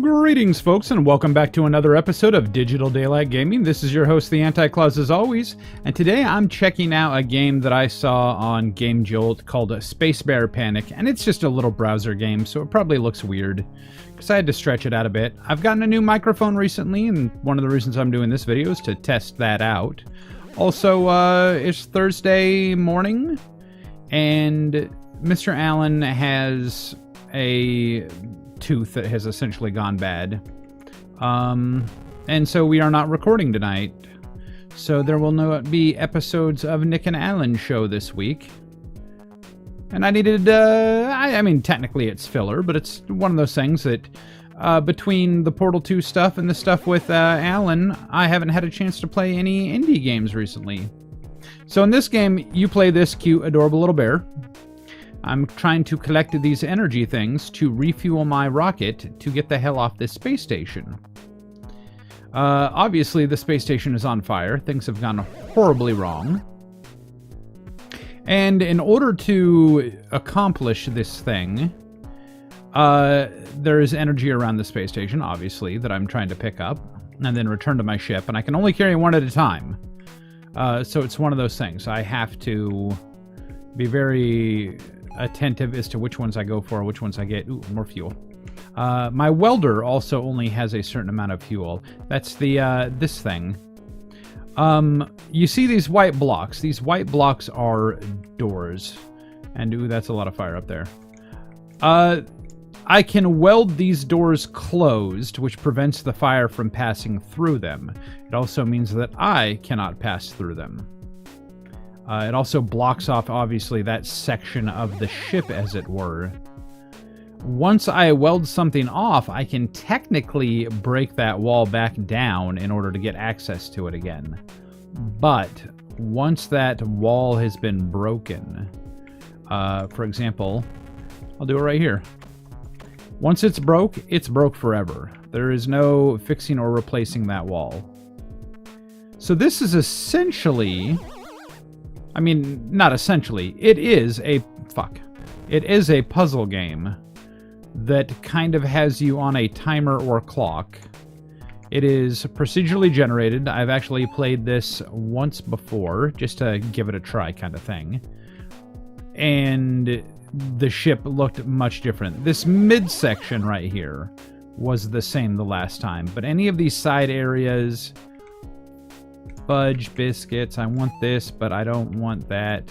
Greetings, folks, and welcome back to another episode of Digital Daylight Gaming. This is your host, the Anti-Claus, as always, and today I'm checking out a game that I saw on Game Jolt called Space Bear Panic, and it's just a little browser game, so it probably looks weird, because I had to stretch it out a bit. I've gotten a new microphone recently, and one of the reasons I'm doing this video is to test that out. Also, it's Thursday morning, and Mr. Allen has a tooth that has essentially gone bad. And so we are not recording tonight. So there will not be episodes of Nick and Alan's show this week. And I needed, I mean, technically it's filler, but it's one of those things that between the Portal 2 stuff and the stuff with Alan, I haven't had a chance to play any indie games recently. So in this game, you play this cute, adorable little bear. I'm trying to collect these energy things to refuel my rocket to get the hell off this space station. Obviously, the space station is on fire. Things have gone horribly wrong. And in order to accomplish this thing, there is energy around the space station, obviously, that I'm trying to pick up and then return to my ship. And I can only carry one at a time. So it's one of those things. I have to be very attentive as to which ones I go for, which ones I get. Ooh, more fuel. My welder also only has a certain amount of fuel. That's the this thing. You see these white blocks. These white blocks are doors. And ooh, that's a lot of fire up there. I can weld these doors closed, which prevents the fire from passing through them. It also means that I cannot pass through them. It also blocks off, obviously, that section of the ship, as it were. Once I weld something off, I can technically break that wall back down in order to get access to it again. But once that wall has been broken, for example, I'll do it right here. Once it's broke forever. There is no fixing or replacing that wall. So this is essentially... I mean, not essentially. It is a puzzle game that kind of has you on a timer or clock. It is procedurally generated. I've actually played this once before, just to give it a try kind of thing. And the ship looked much different. This midsection right here was the same the last time, but any of these side areas... Fudge biscuits. I want this, but I don't want that.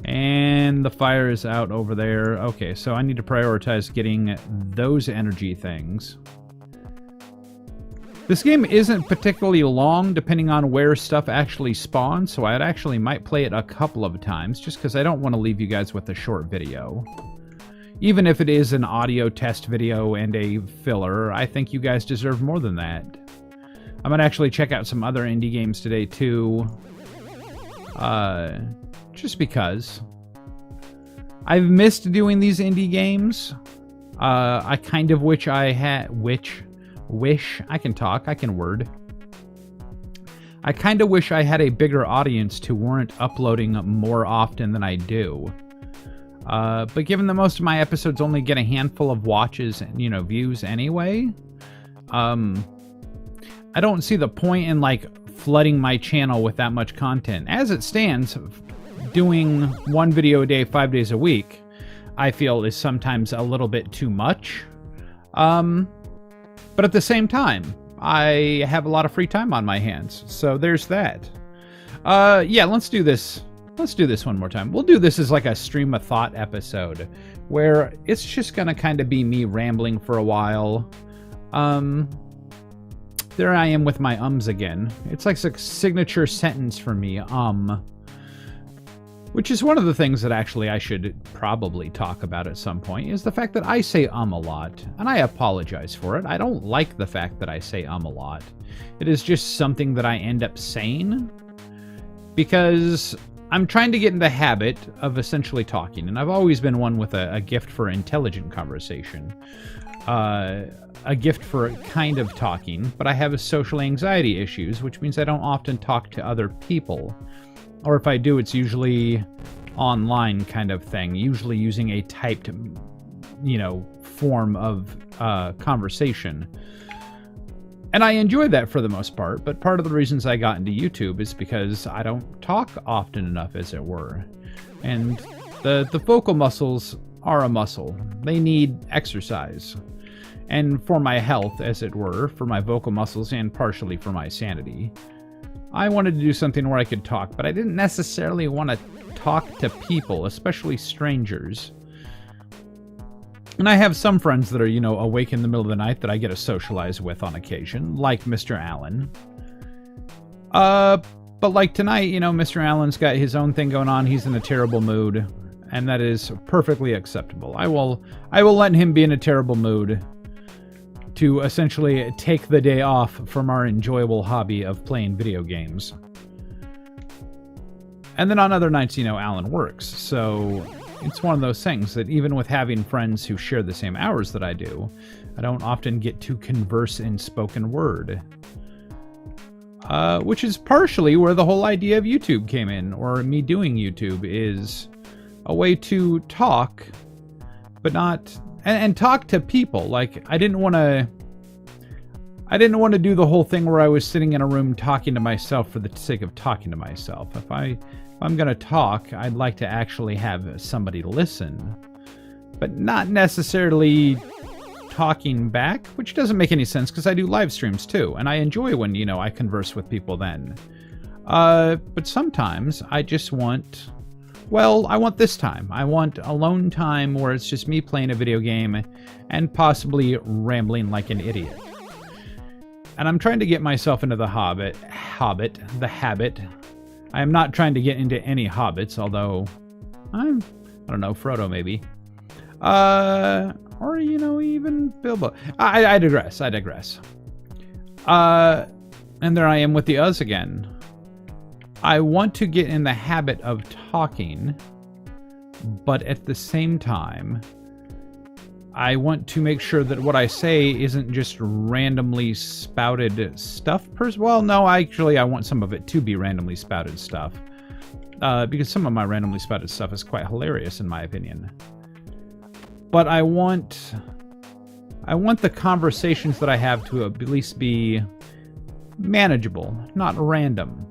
And the fire is out over there. Okay, so I need to prioritize getting those energy things. This game isn't particularly long, depending on where stuff actually spawns, so I actually might play it a couple of times, just because I don't want to leave you guys with a short video. Even if it is an audio test video and a filler, I think you guys deserve more than that. I'm going to actually check out some other indie games today, too. Just because. I've missed doing these indie games. I kind of wish I had... Wish? I can talk. I can word. I kind of wish I had a bigger audience to warrant uploading more often than I do. But given that most of my episodes only get a handful of watches and, you know, views anyway... I don't see the point in, like, flooding my channel with that much content. As it stands, doing one video a day, 5 days a week, I feel is sometimes a little bit too much. But at the same time, I have a lot of free time on my hands. So there's that. Yeah, let's do this. Let's do this one more time. We'll do this as like a stream of thought episode, where it's just gonna kind of be me rambling for a while. There I am with my ums again. It's like a signature sentence for me, which is one of the things that actually I should probably talk about at some point, is the fact that I say a lot, and I apologize for it. I don't like the fact that I say a lot. It is just something that I end up saying, because I'm trying to get in the habit of essentially talking, and I've always been one with a gift for intelligent conversation. A gift for kind of talking, but I have social anxiety issues, which means I don't often talk to other people. Or if I do, it's usually online kind of thing, usually using a typed, form of conversation. And I enjoy that for the most part, but part of the reasons I got into YouTube is because I don't talk often enough, as it were. And the vocal muscles are a muscle. They need exercise. And for my health, as it were, for my vocal muscles and partially for my sanity, I wanted to do something where I could talk, but I didn't necessarily want to talk to people, especially strangers. And I have some friends that are, you know, awake in the middle of the night that I get to socialize with on occasion, like Mr. Allen. But like tonight, you know, Mr. Allen's got his own thing going on. He's in a terrible mood, and that is perfectly acceptable. I will let him be in a terrible mood to essentially take the day off from our enjoyable hobby of playing video games. And then on other nights, you know, Allen works, so it's one of those things that even with having friends who share the same hours that I do, I don't often get to converse in spoken word. Which is partially where the whole idea of YouTube came in, or me doing YouTube, is a way to talk, but not... And talk to people. Like, I didn't want to do the whole thing where I was sitting in a room talking to myself for the sake of talking to myself. If I'm going to talk, I'd like to actually have somebody listen, but not necessarily talking back, which doesn't make any sense because I do live streams too, and I enjoy when, you know, I converse with people then. But sometimes I just want... Well, I want this time. I want alone time where it's just me playing a video game and possibly rambling like an idiot. And I'm trying to get myself into the habit. I am not trying to get into any hobbits, although I don't know, Frodo maybe. Or, you know, even Bilbo. I digress. And there I am with the us again. I want to get in the habit of talking, but at the same time, I want to make sure that what I say isn't just randomly spouted stuff. Well, no, actually, I want some of it to be randomly spouted stuff, because some of my randomly spouted stuff is quite hilarious, in my opinion. But I want the conversations that I have to at least be manageable, not random.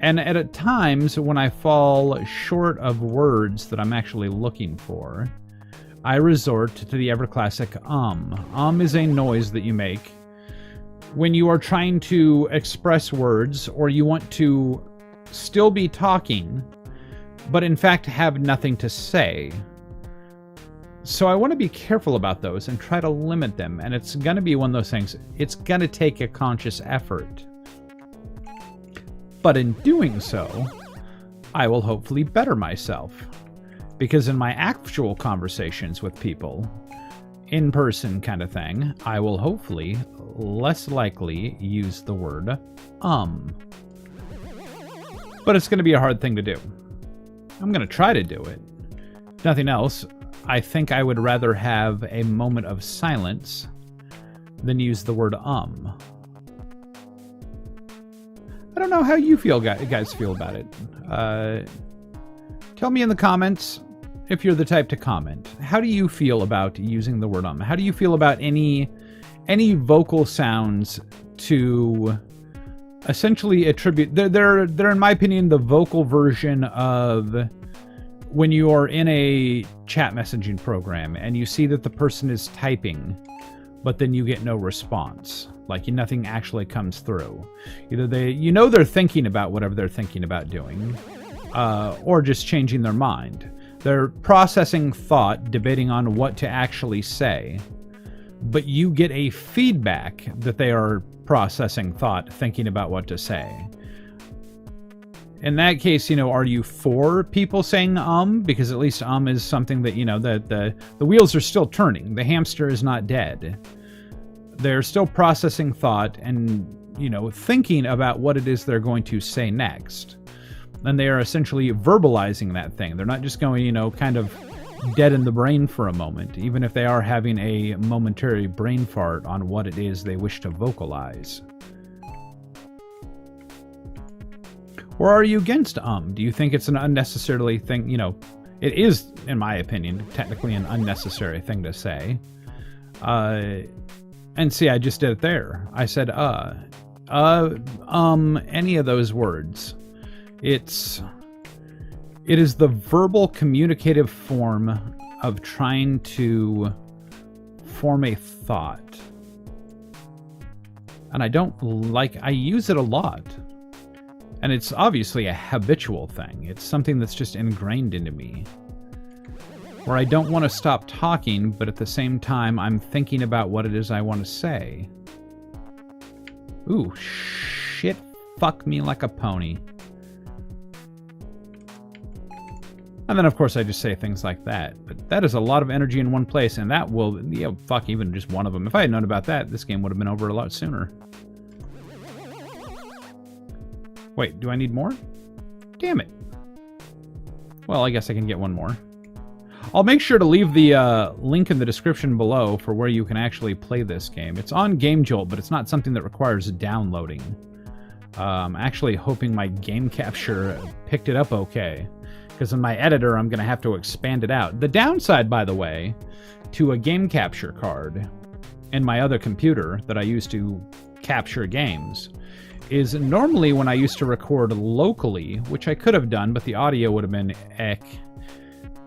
And at times, when I fall short of words that I'm actually looking for, I resort to the ever-classic is a noise that you make when you are trying to express words, or you want to still be talking, but in fact have nothing to say. So I want to be careful about those and try to limit them, and it's going to be one of those things. It's going to take a conscious effort. But in doing so, I will hopefully better myself. Because in my actual conversations with people, in-person kind of thing, I will hopefully less likely use the word But it's going to be a hard thing to do. I'm going to try to do it. If nothing else, I think I would rather have a moment of silence than use the word I don't know how you guys feel about it. Tell me in the comments if you're the type to comment. How do you feel about using the word How do you feel about any vocal sounds to essentially attribute... They're in my opinion, the vocal version of when you are in a chat messaging program and you see that the person is typing, but then you get no response. Like, nothing actually comes through. Either they're thinking about whatever they're thinking about doing, or just changing their mind. They're processing thought, debating on what to actually say, but you get a feedback that they are processing thought, thinking about what to say. In that case, you know, are you for people saying because at least is something that, you know, the wheels are still turning. The hamster is not dead. They're still processing thought and, you know, thinking about what it is they're going to say next. And they are essentially verbalizing that thing. They're not just going, you know, kind of dead in the brain for a moment, even if they are having a momentary brain fart on what it is they wish to vocalize. Or are you against Do you think it's an unnecessarily thing, you know, It is, in my opinion, technically an unnecessary thing to say. And see, I just did it there. I said, any of those words. It is the verbal communicative form of trying to form a thought. And I use it a lot. And it's obviously a habitual thing. It's something that's just ingrained into me. Where I don't want to stop talking, but at the same time, I'm thinking about what it is I want to say. Ooh, shit, fuck me like a pony. And then, of course, I just say things like that. But that is a lot of energy in one place, and that will, fuck, even just one of them. If I had known about that, this game would have been over a lot sooner. Wait, do I need more? Damn it. Well, I guess I can get one more. I'll make sure to leave the link in the description below for where you can actually play this game. It's on Game Jolt, but it's not something that requires downloading. I'm actually hoping my game capture picked it up okay. Because in my editor, I'm going to have to expand it out. The downside, by the way, to a game capture card in my other computer that I use to capture games is normally when I used to record locally, which I could have done, but the audio would have been eck.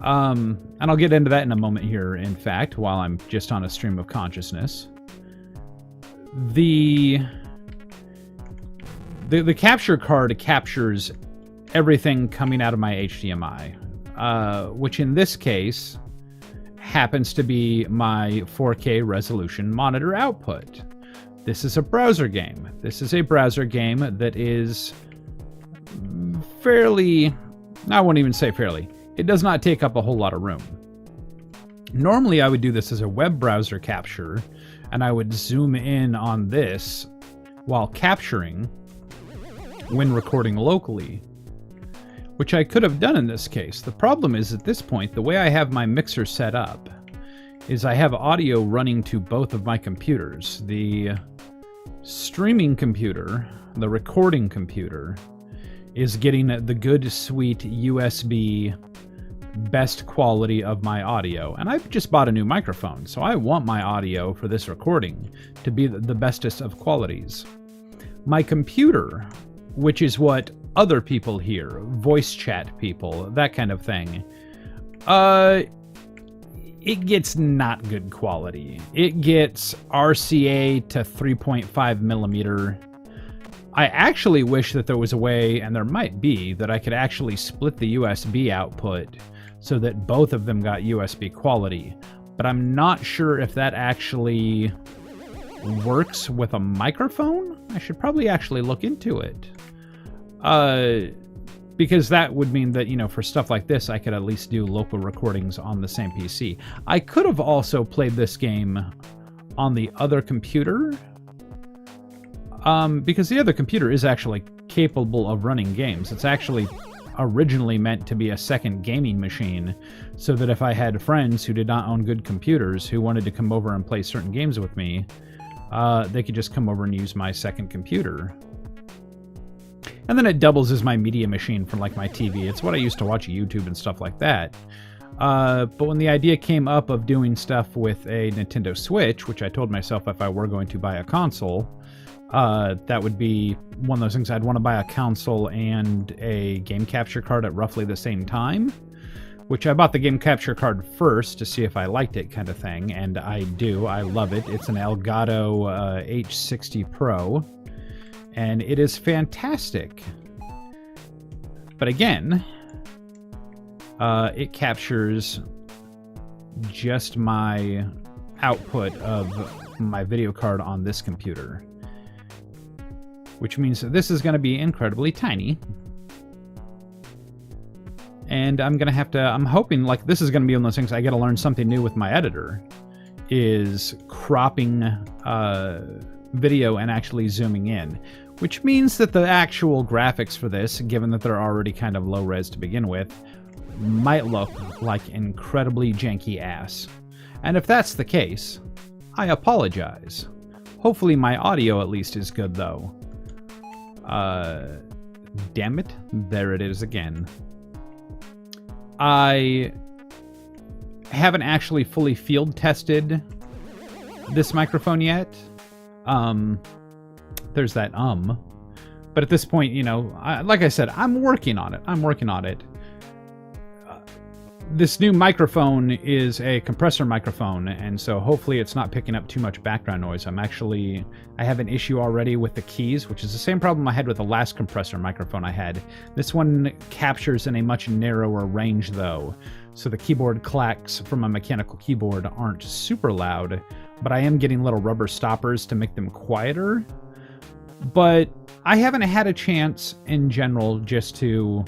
And I'll get into that in a moment here, in fact, while I'm just on a stream of consciousness. The capture card captures everything coming out of my HDMI, which in this case happens to be my 4K resolution monitor output. This is a browser game. This is a browser game that is fairly... I won't even say fairly. It does not take up a whole lot of room. Normally, I would do this as a web browser capture, and I would zoom in on this while capturing when recording locally, which I could have done in this case. The problem is, at this point, the way I have my mixer set up is I have audio running to both of my computers. The streaming computer, the recording computer, is getting the good, sweet USB best quality of my audio. And I've just bought a new microphone, so I want my audio for this recording to be the bestest of qualities. My computer, which is what other people hear, voice chat people, that kind of thing, it gets not good quality. It gets RCA to 3.5 millimeter. I actually wish that there was a way, and there might be, that I could actually split the USB output so that both of them got USB quality. But I'm not sure if that actually works with a microphone. I should probably actually look into it. Because that would mean that, for stuff like this, I could at least do local recordings on the same PC. I could have also played this game on the other computer, because the other computer is actually capable of running games. It's actually originally meant to be a second gaming machine, so that if I had friends who did not own good computers who wanted to come over and play certain games with me, they could just come over and use my second computer. And then it doubles as my media machine for like my TV. It's what I used to watch YouTube and stuff like that. But when the idea came up of doing stuff with a Nintendo Switch, which I told myself if I were going to buy a console, that would be one of those things. I'd want to buy a console and a game capture card at roughly the same time, which I bought the game capture card first to see if I liked it, kind of thing. And I do. I love it. It's an Elgato H60 Pro. And it is fantastic. But again, it captures just my output of my video card on this computer. Which means that this is going to be incredibly tiny. And I'm going to have to... I'm hoping, like, this is going to be one of those things I got to learn something new with my editor. Is cropping video and actually zooming in, which means that the actual graphics for this, given that they're already kind of low res to begin with, might look like incredibly janky ass. And if that's the case, I apologize. Hopefully my audio at least is good though. Damn it, there it is again. I haven't actually fully field tested this microphone yet. There's that But at this point, you know, like I said, I'm working on it. This new microphone is a compressor microphone, and so hopefully it's not picking up too much background noise. I have an issue already with the keys, which is the same problem I had with the last compressor microphone I had. This one captures in a much narrower range, though, so the keyboard clacks from a mechanical keyboard aren't super loud, but I am getting little rubber stoppers to make them quieter. But I haven't had a chance in general just to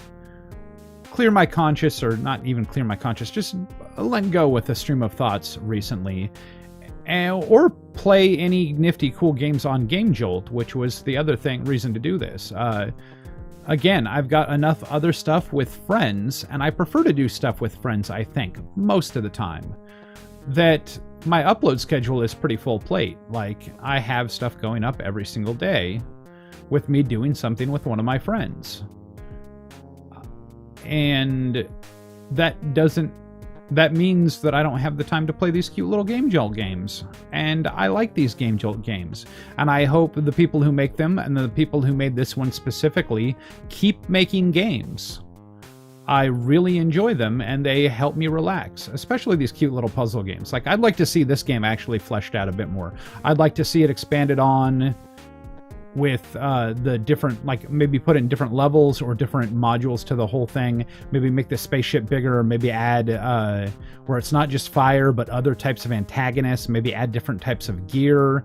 clear my conscience, or not even clear my conscience, just let go with a stream of thoughts recently, or play any nifty cool games on Game Jolt, which was the other reason to do this. Again, I've got enough other stuff with friends, and I prefer to do stuff with friends, I think, most of the time, that my upload schedule is pretty full plate. Like, I have stuff going up every single day with me doing something with one of my friends. And that means that I don't have the time to play these cute little Game Jolt games. And I like these Game Jolt games. And I hope the people who make them, and the people who made this one specifically, keep making games. I really enjoy them, and they help me relax, especially these cute little puzzle games. Like, I'd like to see this game actually fleshed out a bit more. I'd like to see it expanded on with the different, like, maybe put in different levels or different modules to the whole thing. Maybe make the spaceship bigger, or maybe add where it's not just fire, but other types of antagonists. Maybe add different types of gear.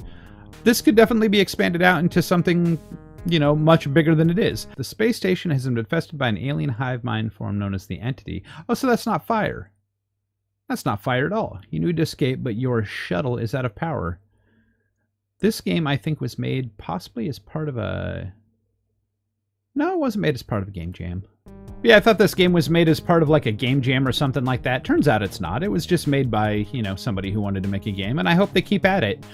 This could definitely be expanded out into something, you know, much bigger than it is. The space station has been infested by an alien hive mind form known as the Entity. Oh, so that's not fire. That's not fire at all. You need to escape, but your shuttle is out of power. This game, I think, was made possibly as part of a... No, it wasn't made as part of a game jam. Yeah, I thought this game was made as part of like a game jam or something like that. Turns out it's not. It was just made by, you know, somebody who wanted to make a game, and I hope they keep at it.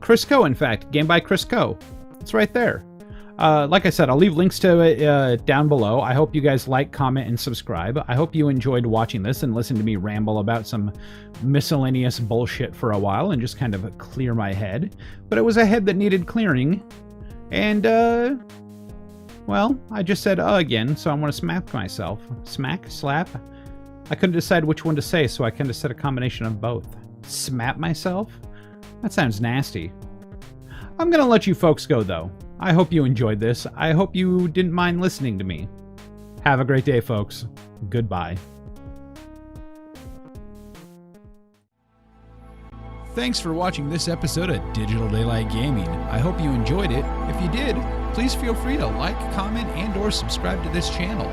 Chris Coe, in fact. Game by Chris Coe. It's right there. Like I said, I'll leave links to it down below. I hope you guys like, comment, and subscribe. I hope you enjoyed watching this and listened to me ramble about some miscellaneous bullshit for a while and just kind of clear my head. But it was a head that needed clearing. And, well, I just said again, so I want to smack myself. Smack? Slap? I couldn't decide which one to say, so I kind of said a combination of both. Smap myself? That sounds nasty. I'm going to let you folks go, though. I hope you enjoyed this. I hope you didn't mind listening to me. Have a great day, folks. Goodbye. Thanks for watching this episode of Digital Daylight Gaming. I hope you enjoyed it. If you did, please feel free to like, comment, and/or subscribe to this channel.